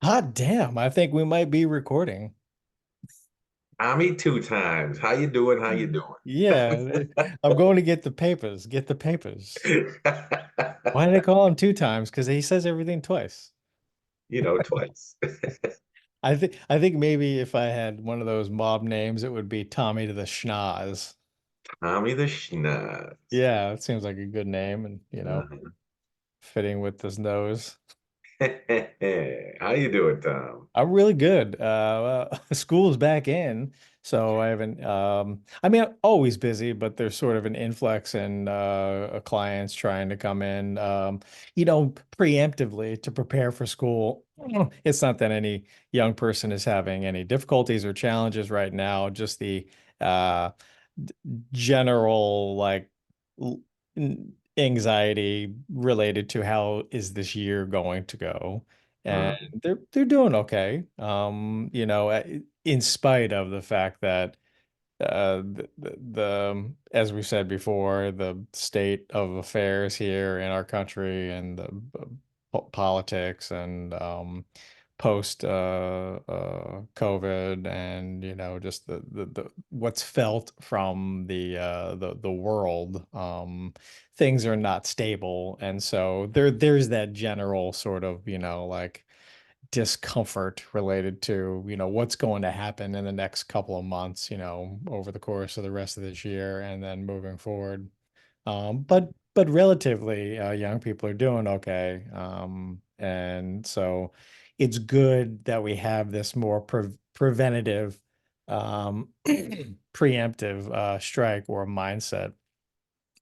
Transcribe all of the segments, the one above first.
Hot damn, I think we might be recording. Me two times. How you doing? How you Yeah, doing? I'm going to get the papers. Get the papers. Why do they call him two times? Because he says everything twice. Twice. I think maybe if I had one of those mob names, it would be Tommy to the Schnoz. Tommy the Schnoz. Yeah, it seems like a good name and Uh-huh. fitting with his nose. How you doing, Tom? I'm really good. School's back in, so I haven't. I mean, I'm always busy, but there's sort of an influx in clients trying to come in, preemptively to prepare for school. It's not that any young person is having any difficulties or challenges right now, just the uh, d- general l- anxiety related to how is this year going to go. And Uh, they're doing okay. In spite of the fact that as we said before, the state of affairs here in our country and the politics and post COVID and just the what's felt from the world, things are not stable, and so there's that general sort of like discomfort related to, what's going to happen in the next couple of months, over the course of the rest of this year and then moving forward. But relatively, young people are doing okay. And so it's good that we have this more preventative, preemptive strike or mindset,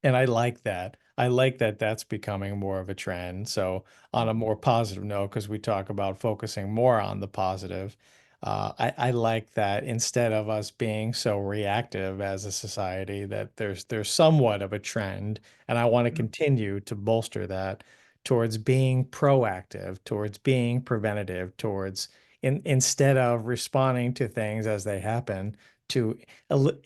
and I like that. I like that that's becoming more of a trend. So, on a more positive note, because we talk about focusing more on the positive, I like that instead of us being so reactive as a society, that there's somewhat of a trend, and I want to continue to bolster that towards being proactive, towards being preventative, towards instead of responding to things as they happen, to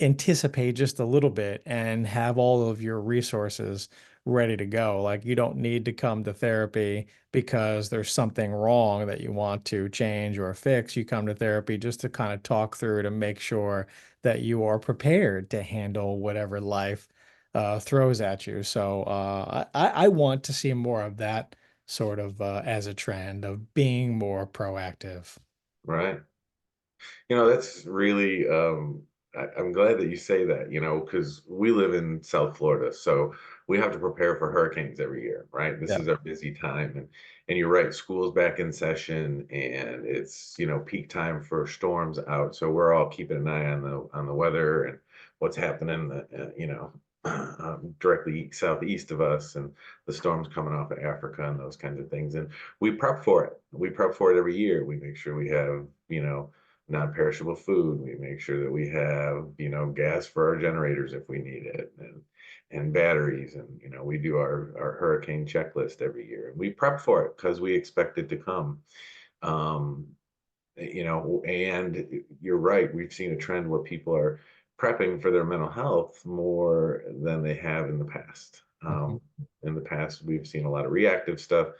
anticipate just a little bit and have all of your resources ready to go. Like you don't need to come to therapy because there's something wrong that you want to change or fix. You come to therapy just to kind of talk through to make sure that you are prepared to handle whatever life throws at you. So I want to see more of that sort of as a trend of being more proactive. right. That's really, I'm glad that you say that, because we live in South Florida, so we have to prepare for hurricanes every year, right? This Yeah, is our busy time. And you're right, school's back in session and it's, peak time for storms out. So we're all keeping an eye on the weather and what's happening, directly southeast of us and the storms coming off of Africa and those kinds of things. And we prep for it. We prep for it every year. We make sure we have, non-perishable food. We make sure that we have, gas for our generators if we need it, and batteries. And, we do our hurricane checklist every year. And we prep for it because we expect it to come. Um, and you're right, we've seen a trend where people are prepping for their mental health more than they have in the past. Mhm. In the past, we've seen a lot of reactive stuff,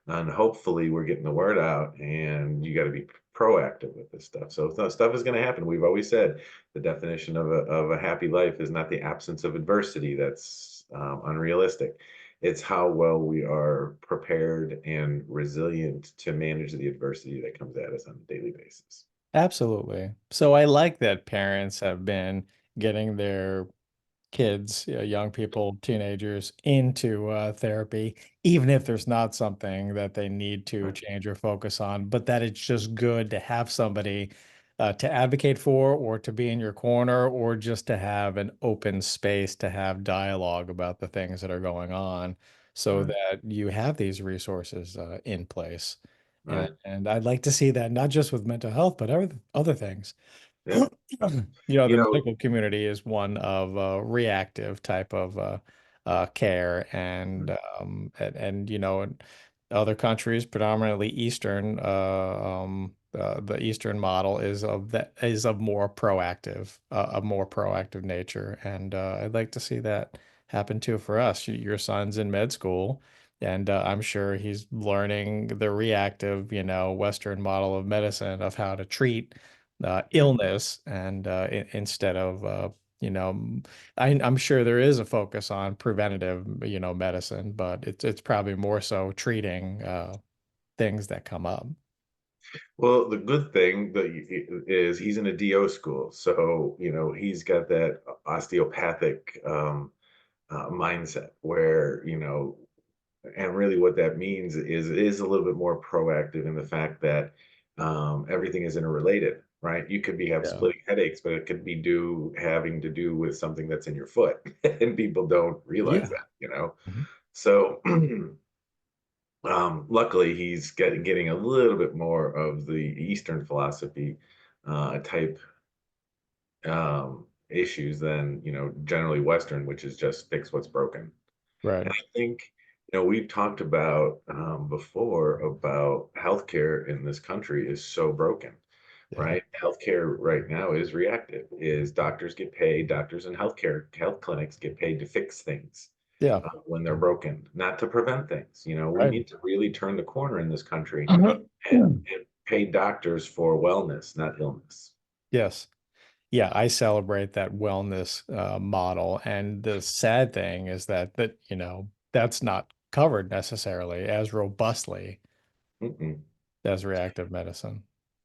and hopefully, we're getting the word out. And you got to be proactive with this stuff. So stuff is going to happen. We've always said the definition of a happy life is not the absence of adversity. That's unrealistic. It's how well we are prepared and resilient to manage the adversity that comes at us on a daily basis. Absolutely. So I like that parents have been getting their kids, young people, teenagers into therapy, even if there's not something that they need to Right. change or focus on, but that it's just good to have somebody to advocate for or to be in your corner or just to have an open space to have dialogue about the things that are going on so Right. that you have these resources in place. Right. And I'd like to see that not just with mental health, but other things. Yeah. The You know, medical community is one of reactive type of care, and in other countries, predominantly Eastern, the Eastern model is of more proactive, a more proactive nature, and I'd like to see that happen too for us. Your son's in med school, And I'm sure he's learning the reactive, Western model of medicine of how to treat illness, and instead of, you know, I'm sure there is a focus on preventative, medicine, but it's probably more so treating things that come up. Well, the good thing is he's in a DO school, so he's got that osteopathic mindset where and really what that means is it is a little bit more proactive in the fact that everything is interrelated, right? You could be have Yeah. splitting headaches, but it could be having to do with something that's in your foot, and people don't realize Yeah. that. Mhm. So luckily he's getting a little bit more of the Eastern philosophy type issues than generally Western, which is just fix what's broken. And Right. I think, we've talked about before about healthcare in this country is so broken, Yeah. right? Healthcare right now is reactive, is doctors and health clinics get paid to fix things Yeah. when they're broken, not to prevent things. We Right. need to really turn the corner in this country Mhm. and pay doctors for wellness, not illness. Yes. Yeah, I celebrate that wellness model. And the sad thing is that that's not covered necessarily as robustly Mm-mm. as reactive medicine.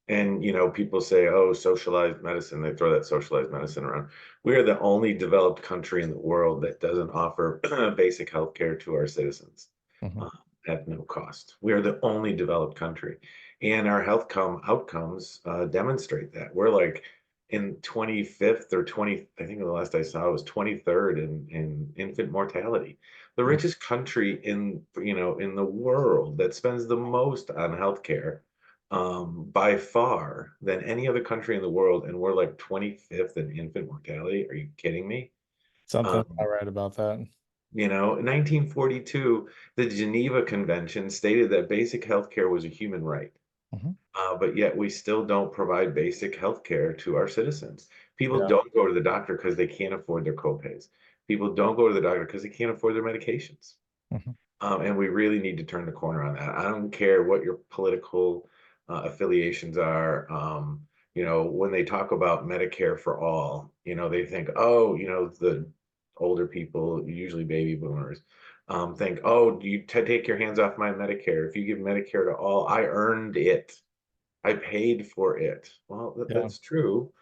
And people say, "Oh, socialized medicine." They throw that socialized medicine around. We are the only developed country in the world that doesn't offer basic health care to our citizens Mhm. uh, at no cost. We are the only developed country, and our outcomes demonstrate that. We're like in 25th or 20. I think the last I saw was 23rd in infant mortality. The Mhm. richest country in the world that spends the most on healthcare by far than any other country in the world, and we're like 25th in infant mortality. Are you kidding me? Something Um, I read about that. in 1942, the Geneva Convention stated that basic health care was a human right. Mhm. But yet we still don't provide basic health care to our citizens. People Yeah. don't go to the doctor because they can't afford their copays. People don't go to the doctor because they can't afford their medications. Mhm. And we really need to turn the corner on that. I don't care what your political affiliations are. When they talk about Medicare for all, they think, oh, the older people, usually baby boomers, think, oh, you take your hands off my Medicare. If you give Medicare to all, I earned it. I paid for it. Well, Yeah. that's true.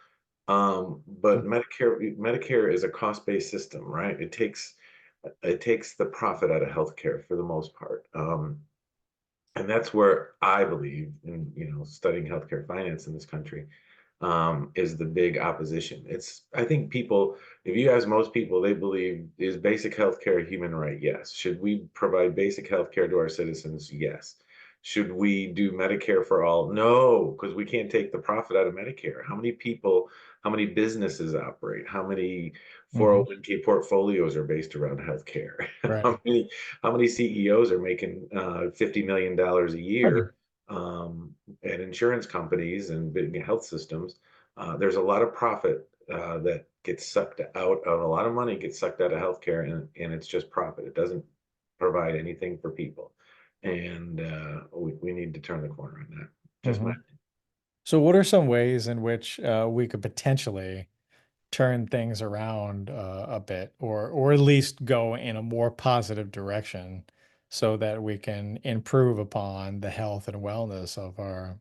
But Mhm. Medicare is a cost-based system, right? It takes the profit out of healthcare for the most part. And that's where I believe in, studying healthcare finance in this country, is the big opposition. I think if you ask most people, they believe, is basic healthcare a human right? Yes. Should we provide basic healthcare to our citizens? Yes. Should we do Medicare for all? No, because we can't take the profit out of Medicare. How many businesses operate? How many Mhm. 401k portfolios are based around healthcare? Right. How many CEOs are making $50 million a Mhm. year at insurance companies and big health systems? There's a lot of profit that gets sucked out of a lot of money gets sucked out of healthcare, and it's just profit. It doesn't provide anything for people, and we need to turn the corner on that. Just my Mhm. So, what are some ways in which we could potentially turn things around a bit, or at least go in a more positive direction, so that we can improve upon the health and wellness of our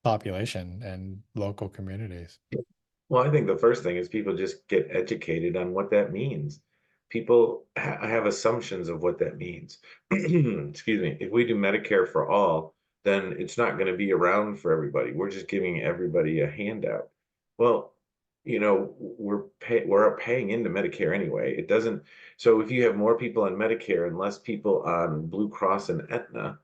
population and local communities? Well, I think the first thing is people just get educated on what that means. People have assumptions of what that means. Excuse me. If we do Medicare for all, then it's not going to be around for everybody. We're just giving everybody a handout. Well, we're paying into Medicare anyway. It doesn't. So if you have more people on Medicare and less people on Blue Cross and Aetna,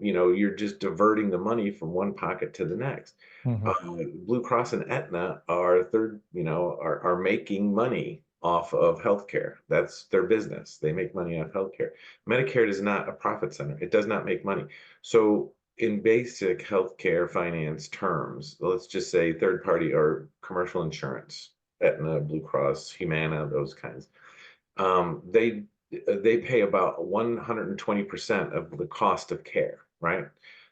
you're just diverting the money from one pocket to the next. Mhm. Blue Cross and Aetna are making money off of healthcare. That's their business. They make money off healthcare. Medicare is not a profit center. It does not make money. So in basic healthcare finance terms, let's just say third party or commercial insurance, Aetna, Blue Cross, Humana, those kinds. They they pay about 120% of the cost of care, right?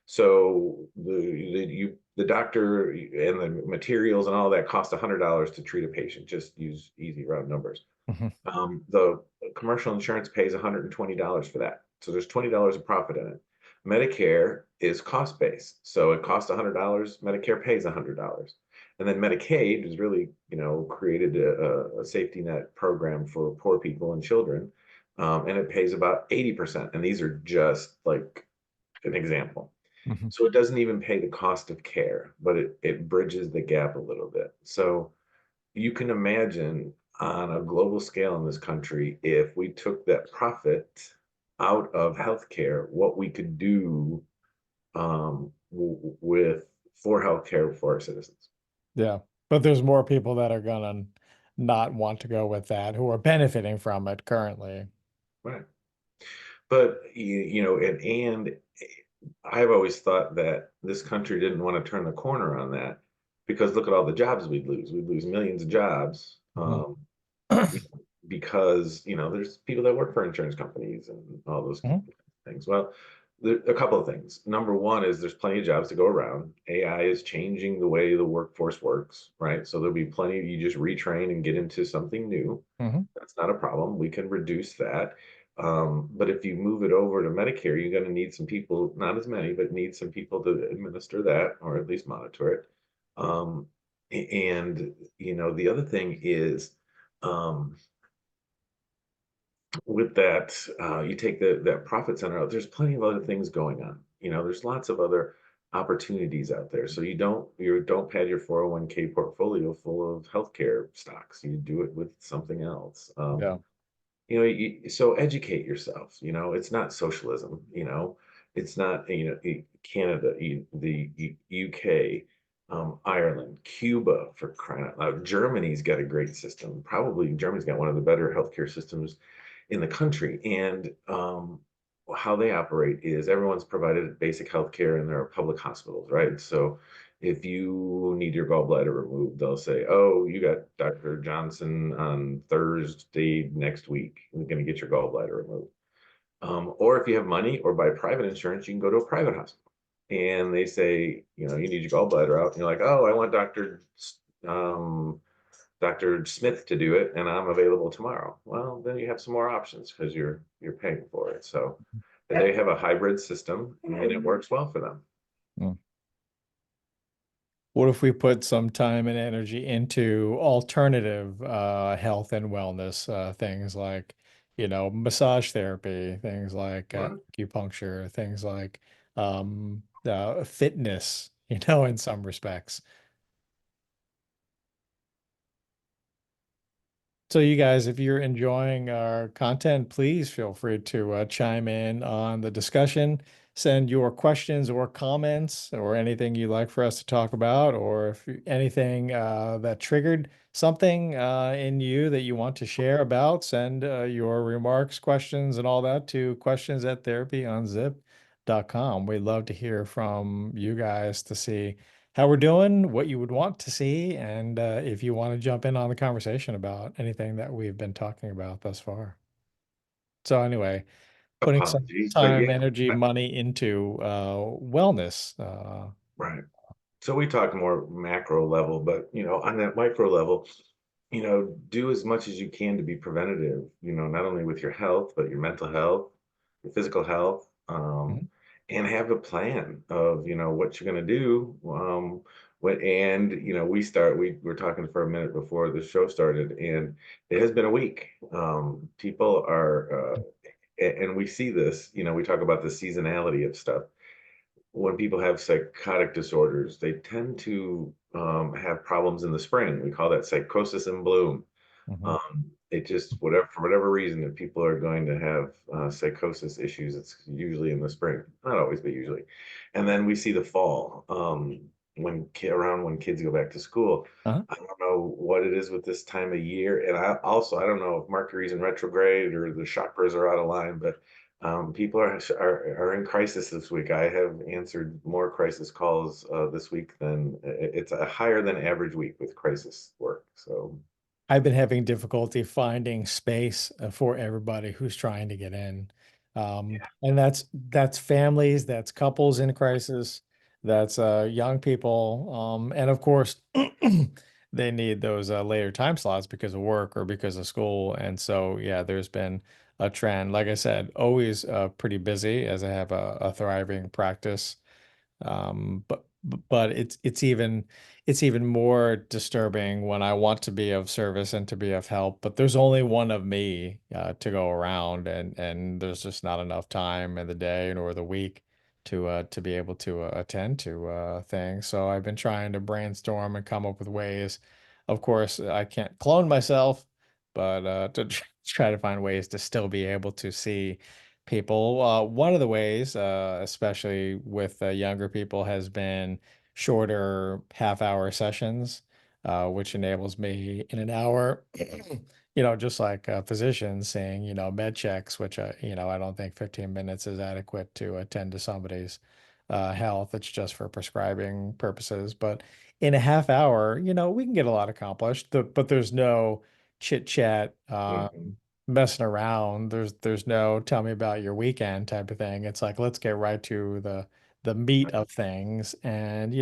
So the doctor and the materials and all that cost $100 to treat a patient. Just use easy round numbers. Mhm. The commercial insurance pays $120 for that. So there's $20 of profit in it. Medicare is cost based. So it costs $100, Medicare pays $100. And then Medicaid is really, created a safety net program for poor people and children. And it pays about 80%. And these are just like an example. Mhm. So it doesn't even pay the cost of care, but it bridges the gap a little bit. So you can imagine on a global scale in this country, if we took that profit out of healthcare, what we could do with for healthcare for our citizens. Yeah. But there's more people that are gonna not want to go with that who are benefiting from it currently. Right. But and I've always thought that this country didn't want to turn the corner on that because look at all the jobs we'd lose. We'd lose millions of jobs. Mhm. Because there's people that work for insurance companies and all those Mhm. things. Well, a couple of things. Number one is there's plenty of jobs to go around. AI is changing the way the workforce works, right? So there'll be plenty. You just retrain and get into something new. Mhm. That's not a problem. We can reduce that. But if you move it over to Medicare, you're going to need some people, not as many, but need some people to administer that or at least monitor it. Um, and the other thing is, um, with that, you take that profit center out, there's plenty of other things going on. There's lots of other opportunities out there. So you don't pad your 401k portfolio full of healthcare stocks. You do it with something else. Yeah. So educate yourself. It's not socialism. It's not Canada, the UK, Ireland, Cuba, for crying out loud. Germany's got a great system. Probably Germany's got one of the better healthcare systems in the country. And how they operate is everyone's provided basic health care in their public hospitals, right? So if you need your gallbladder removed, they'll say, oh, you got Dr. Johnson on Thursday next week. We're going to get your gallbladder removed. Or if you have money or buy private insurance, you can go to a private hospital. And they say, you need your gallbladder out. And you're like, oh, I want um, Dr. Smith to do it, and I'm available tomorrow. Well, then you have some more options because you're paying for it. So they have a hybrid system, and it works well for them. Mm. What if we put some time and energy into alternative health and wellness things like, massage therapy, things like Right. acupuncture, things like fitness, in some respects. So you guys, if you're enjoying our content, please feel free to chime in on the discussion. Send your questions or comments or anything you'd like for us to talk about, or if anything that triggered something in you that you want to share about, send your remarks, questions, and all that to questions@therapyunzip.com. We'd love to hear from you guys to see how we're doing, what you would want to see, and if you want to jump in on the conversation about anything that we've been talking about thus far. So anyway, putting some Apologies, but time, yeah, energy, money into wellness. right. So we talk more macro level, but on that micro level, do as much as you can to be preventative, not only with your health, but your mental health, your physical health, Mhm. and have a plan of, what you're going to do. We were talking for a minute before the show started, and it has been a week. People are, and we see this, we talk about the seasonality of stuff when people have psychotic disorders, they tend to have problems in the spring. We call that psychosis in bloom. Mhm. It just whatever for whatever reason, if people are going to have psychosis issues, it's usually in the spring. Not always, but usually. And then we see the fall around when kids go back to school. Uh-huh. I don't know what it is with this time of year, and I don't know if Mercury's in retrograde or the chakras are out of line, but people are in crisis this week. I have answered more crisis calls this week than it's a higher than average week with crisis work. So I've been having difficulty finding space for everybody who's trying to get in. And that's families, that's couples in crisis, that's young people, and of course they need those later time slots because of work or because of school. And so yeah, there's been a trend. Like I said, always pretty busy as I have a thriving practice. But it's even more disturbing when I want to be of service and to be of help, but there's only one of me to go around, and there's just not enough time in the day nor the week to be able to attend to things. So I've been trying to brainstorm and come up with ways. Of course, I can't clone myself, but to try to find ways to still be able to see people. One of the ways, especially with younger people, has been shorter half-hour sessions, which enables me in an hour, just like physicians saying, med checks, which, I don't think 15 minutes is adequate to attend to somebody's health. It's just for prescribing purposes. But in a half hour, we can get a lot accomplished, but there's no chit chat. Mhm. Messing around. There's no tell me about your weekend type of thing. It's like let's get right to the meat of things. And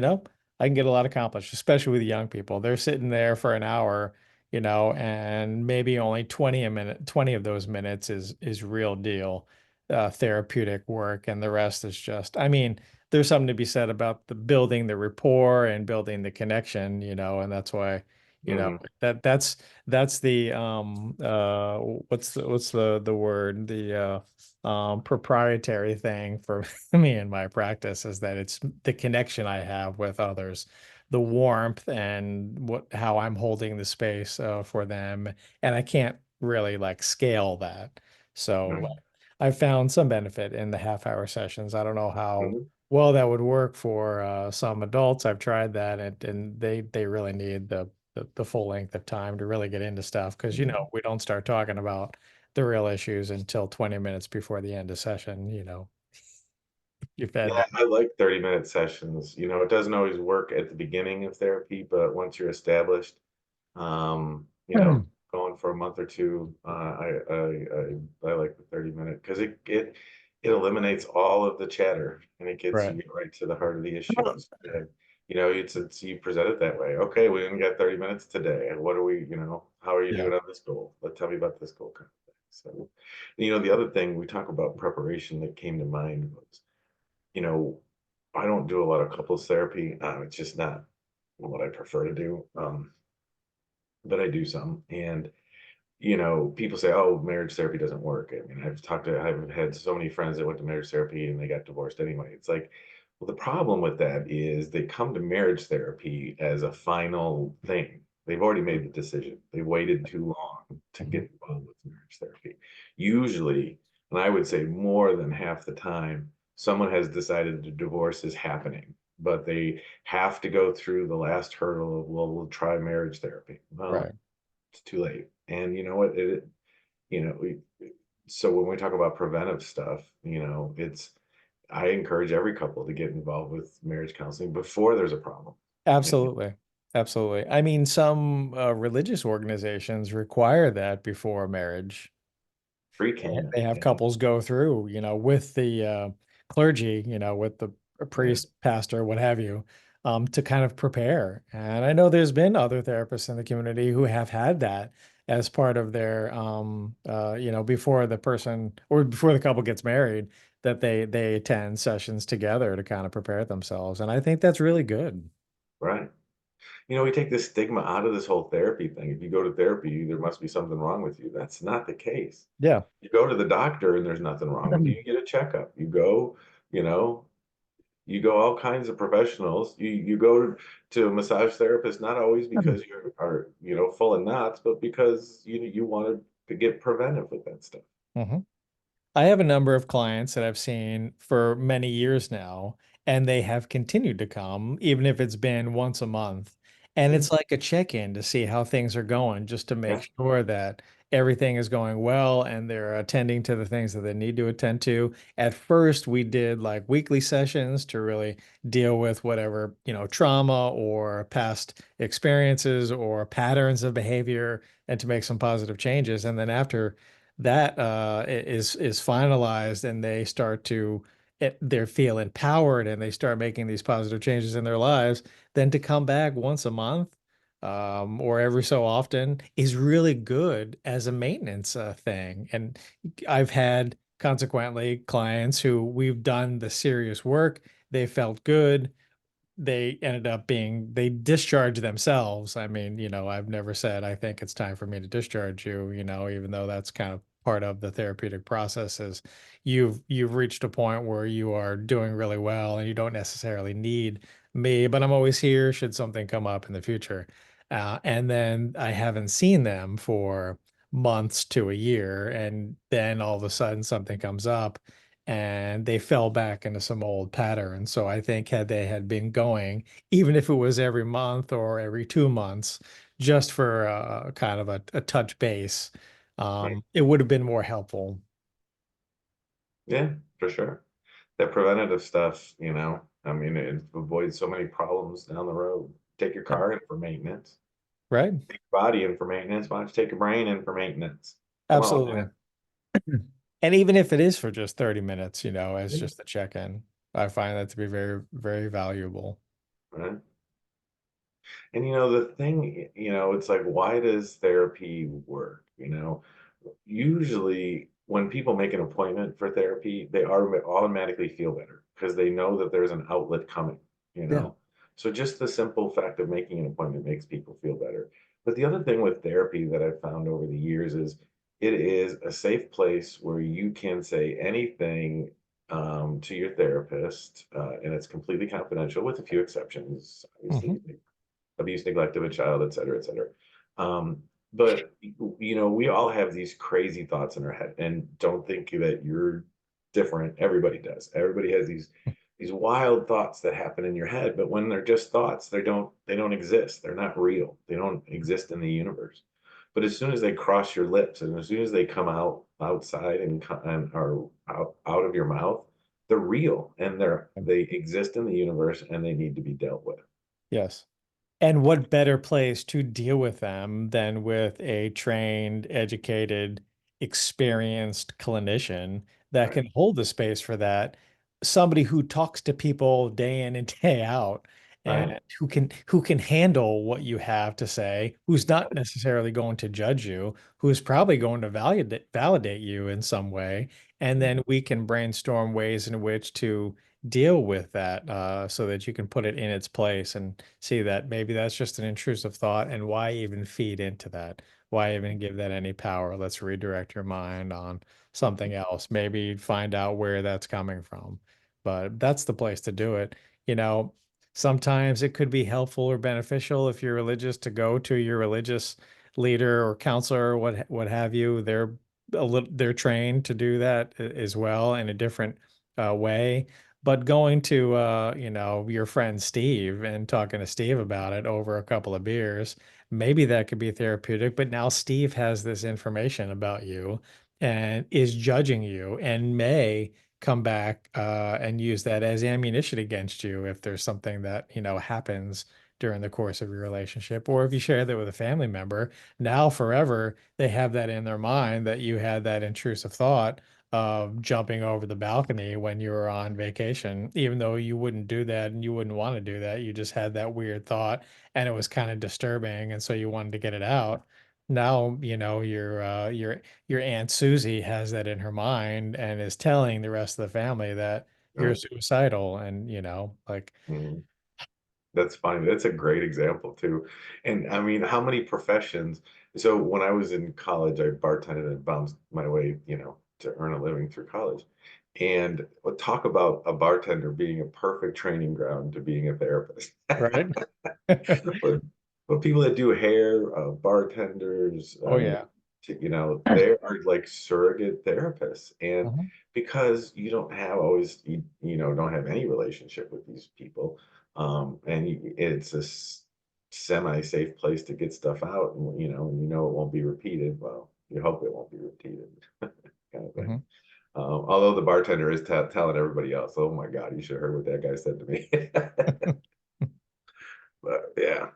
I can get a lot accomplished, especially with young people. They're sitting there for an hour, and maybe only 20 of those minutes is real deal therapeutic work, and the rest is just, I mean, there's something to be said about the building the rapport and building the connection, and that's why, you know, Mhm. that's the what's the word, the proprietary thing for me in my practice is that it's the connection I have with others, the warmth and how I'm holding the space for them, and I can't really like scale that. So Right. I found some benefit in the half-hour sessions. I don't know how Mhm. well that would work for some adults. I've tried that, and they really need the full length of time to really get into stuff because Mhm. we don't start talking about the real issues until 20 minutes before the end of session. You've Yeah, had that. I like 30-minute sessions. It doesn't always work at the beginning of therapy, but once you're established, going for a month or two, I like the 30-minute because it eliminates all of the chatter and it gets Right. you right to the heart of the issues. And it's you present it that way. Okay, we only got 30 minutes today. And what are we, how are you Yeah, doing on this goal? Tell me about this goal kind of thing. So, the other thing we talk about preparation that came to mind was, you know, I don't do a lot of couples therapy. It's just not what I prefer to do. But I do some. And people say, "Oh, marriage therapy doesn't work." I mean, I've had so many friends that went to marriage therapy and they got divorced anyway. It's like, well, the problem with that is they come to marriage therapy as a final thing. They've already made the decision. They waited too long to mhm, get involved with marriage therapy. Usually, and I would say more than half the time, someone has decided the divorce is happening, but they have to go through the last hurdle of, well, we'll try marriage therapy. Well, right. it's too late. And you know what? You know, we, so when we talk about preventive stuff, I encourage every couple to get involved with marriage counseling before there's a problem. And Absolutely. Absolutely. I mean, some religious organizations require that before marriage. pre-can, They have yeah, couples go through, with the clergy, with the yeah, priest, pastor, what have you, to kind of prepare. And I know there's been other therapists in the community who have had that as part of their, before the person or before the couple gets married, that they attend sessions together to kind of prepare themselves. And I think that's really good. right. We take this stigma out of this whole therapy thing. If you go to therapy, there must be something wrong with you. That's not the case. Yeah. You go to the doctor and there's nothing wrong with you. You get a checkup. You know, you go all kinds of professionals. You go to a massage therapist not always because you are full of knots, but because you wanted to get preventive with that stuff. Mhm. I have a number of clients that I've seen for many years now, and they have continued to come, even if it's been once a month. And Mm, it's like a check-in to see how things are going, just to yeah, make sure that everything is going well and they're attending to the things that they need to attend to. At first, we did like weekly sessions to really deal with whatever, trauma or past experiences or patterns of behavior and to make some positive changes. And then after that is finalized and they start to they feel empowered and they start making these positive changes in their lives, then to come back once a month or every so often is really good as a maintenance thing. And I've had consequently clients who we've done the serious work, they felt good, they ended up being they discharge themselves. I mean, I've never said I think it's time for me to discharge you, even though that's kind of part of the therapeutic process is you've reached a point where you are doing really well and you don't necessarily need me, but I'm always here should something come up in the future. And then I haven't seen them for months to a year, and then all of a sudden something comes up and they fell back into some old patterns. So I think had they had been going, even if it was every month or every 2 months, just for kind of a touch base, Right. it would have been more helpful. Yeah, for sure. That preventative stuff, I mean, it avoids so many problems down the road. Take your Yeah. car in for maintenance, Right? take your body in for maintenance. Why don't you take your brain in for maintenance? Come on, Absolutely. And even if it is for just 30 minutes, as man. just a check-in, I find that to be very, very valuable. Right. And the thing, it's like, why does therapy work? Usually when people make an appointment for therapy, they automatically feel better because they know that there's an outlet coming, you Yeah. know? So just the simple fact of making an appointment makes people feel better. But the other thing with therapy that I've found over the years is it is a safe place where you can say anything to your therapist, and it's completely confidential with a few exceptions, obviously, Hmm. abuse, neglect of a child, et cetera, et cetera. But we all have these crazy thoughts in our head, and don't think that you're different. Everybody does. Everybody has these wild thoughts that happen in your head, but when they're just thoughts, they don't exist. They're not real. They don't exist in the universe. But as soon as they cross your lips, and as soon as they come outside and are out of your mouth, they're real and they exist in the universe and they need to be dealt with. Yes. And what better place to deal with them than with a trained, educated, experienced clinician that Right. can hold the space for that? Somebody who talks to people day in and day out Right. and who can handle what you have to say, who's not necessarily going to judge you, who's probably going to validate you in some way. And then we can brainstorm ways in which to deal with that so that you can put it in its place and see that maybe that's just an intrusive thought and why even feed into that? Why even give that any power? Let's redirect your mind on something else. Maybe find out where that's coming from. But that's the place to do it. You know, Sometimes it could be helpful or beneficial if you're religious to go to your religious leader or counselor or what have you. They're trained to do that as well in a different way. But going to your friend Steve and talking to Steve about it over a couple of beers, maybe that could be therapeutic. But now Steve has this information about you and is judging you and may come back and use that as ammunition against you if there's something that happens during the course of your relationship, or if you share that with a family member, now forever they have that in their mind that you had that intrusive thought of jumping over the balcony when you were on vacation, even though you wouldn't do that and you wouldn't want to do that. You just had that weird thought and it was kind of disturbing. And so you wanted to get it out. Now, your Aunt Susie has that in her mind and is telling the rest of the family that you're Right. suicidal. And, Mhm. That's funny. That's a great example too. And I mean, how many professions? So when I was in college, I bartended and bounced my way, to earn a living through college. And talk about a bartender being a perfect training ground to being a therapist. right. But people that do hair, bartenders, Oh, yeah. they are like surrogate therapists. And Mhm. because you don't have always, don't have any relationship with these people, and it's a semi-safe place to get stuff out, and it won't be repeated. Well, You hope it won't be repeated, kind of thing. Mhm. Although the bartender is telling everybody else, "Oh my God, you should have heard what that guy said to me." But yeah,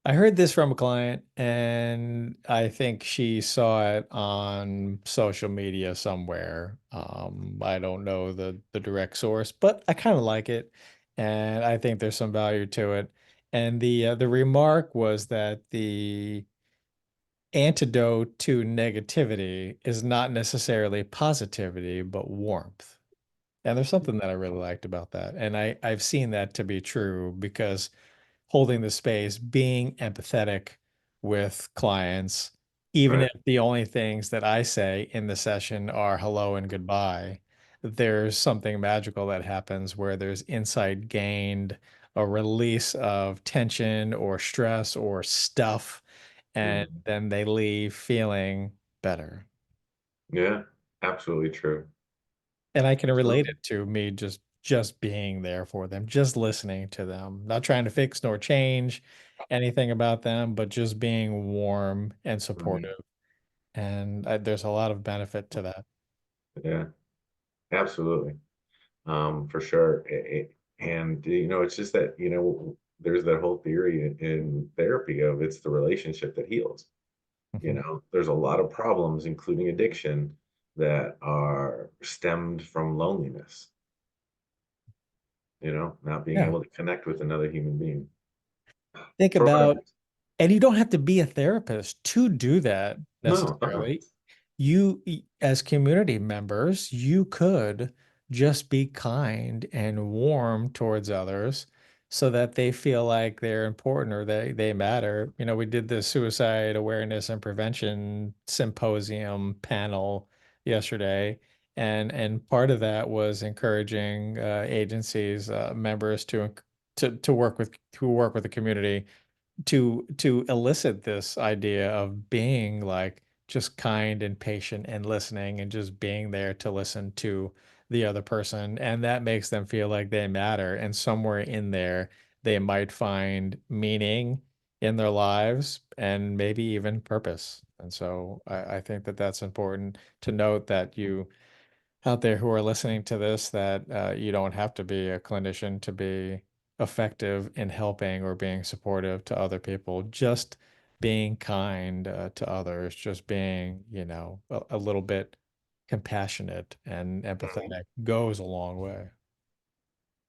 I heard this from a client, and I think she saw it on social media somewhere. I don't know the direct source, but I kind of like it, and I think there's some value to it. And the remark was that the antidote to negativity is not necessarily positivity, but warmth. And there's something that I really liked about that. And I've seen that to be true because holding the space, being empathetic with clients, even right. if the only things that I say in the session are hello and goodbye, there's something magical that happens where there's insight gained, a release of tension or stress or stuff, and Mhm. then they leave feeling better. Yeah, absolutely true. And I can relate Absolutely. it to me just being there for them, just listening to them, not trying to fix nor change anything about them, but just being warm and Right. supportive. And there's a lot of benefit to that. Yeah, absolutely. For sure. And it's just that, there's that whole theory in therapy of it's the relationship that heals. Mhm. There's a lot of problems, including addiction, that are stemmed from loneliness, not being Yeah. able to connect with another human being Think for whatever about, reason. and you don't have to be a therapist to do that No, necessarily. You, as community members, you could just be kind and warm towards others so that they feel like they're important or they matter. You know, we did the suicide awareness and prevention symposium panel yesterday, and part of that was encouraging agencies, members to work with the community to elicit this idea of being like just kind and patient and listening and just being there to listen to the other person, and that makes them feel like they matter, and somewhere in there they might find meaning in their lives and maybe even purpose. And so I think that that's important to note, that you out there who are listening to this, that you don't have to be a clinician to be effective in helping or being supportive to other people. Just being kind to others, just being, a little bit compassionate and Mhm. empathetic goes a long way.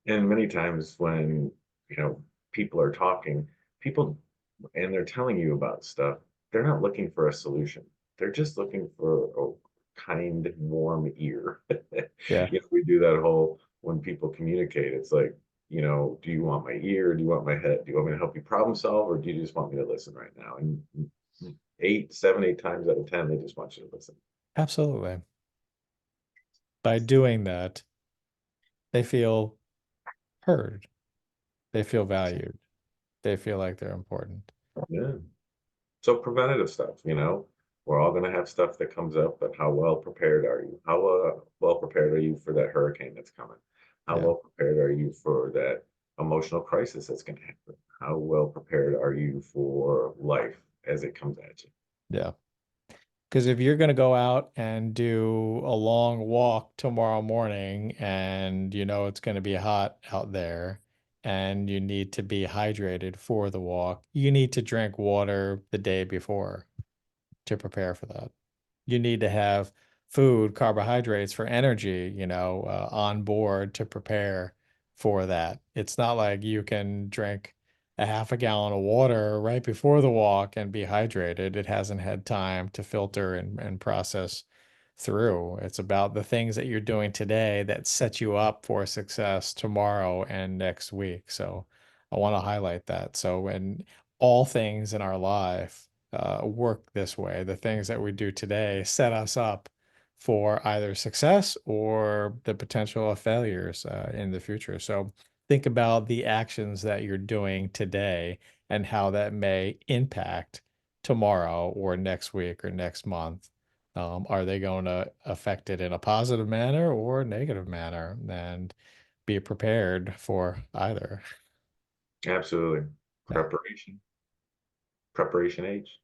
And many times when, you know, people are talking, people and they're telling you about stuff, they're not looking for a solution. They're just looking for a kind, warm ear. Yeah, We do that whole when people communicate, it's like, do you want my ear? Do you want my head? Do you want me to help you problem solve, or do you just want me to listen right now? And eight, seven, 8 times out of 10, they just want you to listen. absolutely. By doing that, they feel heard, they feel valued, they feel like they're important. Yeah. So preventative stuff, we're all going to have stuff that comes up, but how well prepared are you? How well prepared are you for that hurricane that's coming? How Yeah, well prepared are you for that emotional crisis that's going to happen? How well prepared are you for life as it comes at you? yeah. Because if you're going to go out and do a long walk tomorrow morning and you know it's going to be hot out there and you need to be hydrated for the walk, you need to drink water the day before to prepare for that. You need to have food, carbohydrates for energy, on board to prepare for that. It's not like you can drink a half a gallon of water right before the walk and be hydrated. It hasn't had time to filter and process through. It's about the things that you're doing today that set you up for success tomorrow and next week. So I want to highlight that. So when all things in our life work this way, the things that we do today set us up for either success or the potential of failures in the future. So think about the actions that you're doing today and how that may impact tomorrow or next week or next month. Are they going to affect it in a positive manner or a negative manner? And be prepared for either. Absolutely. Yeah. Preparation, preparation age.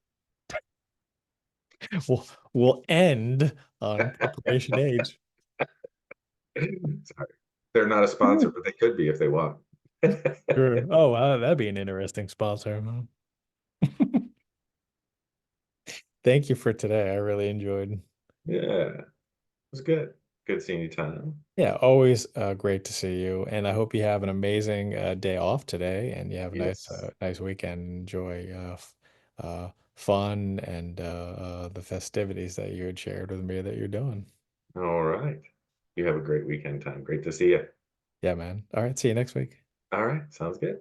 we'll, we'll end on Preparation Age. Sorry. They're not a sponsor, but they could be if they want. Sure. Oh, wow, that'd be an interesting sponsor. Thank you for today. I really enjoyed. Yeah, it was good. Good seeing you, Tom. Yeah, always great to see you. And I hope you have an amazing day off today, and you have a Yes. nice weekend. Enjoy fun and the festivities that you had shared with me that you're doing. All right. You have a great weekend, Tom. Great to see you. Yeah, man. All right. See you next week. All right. Sounds good.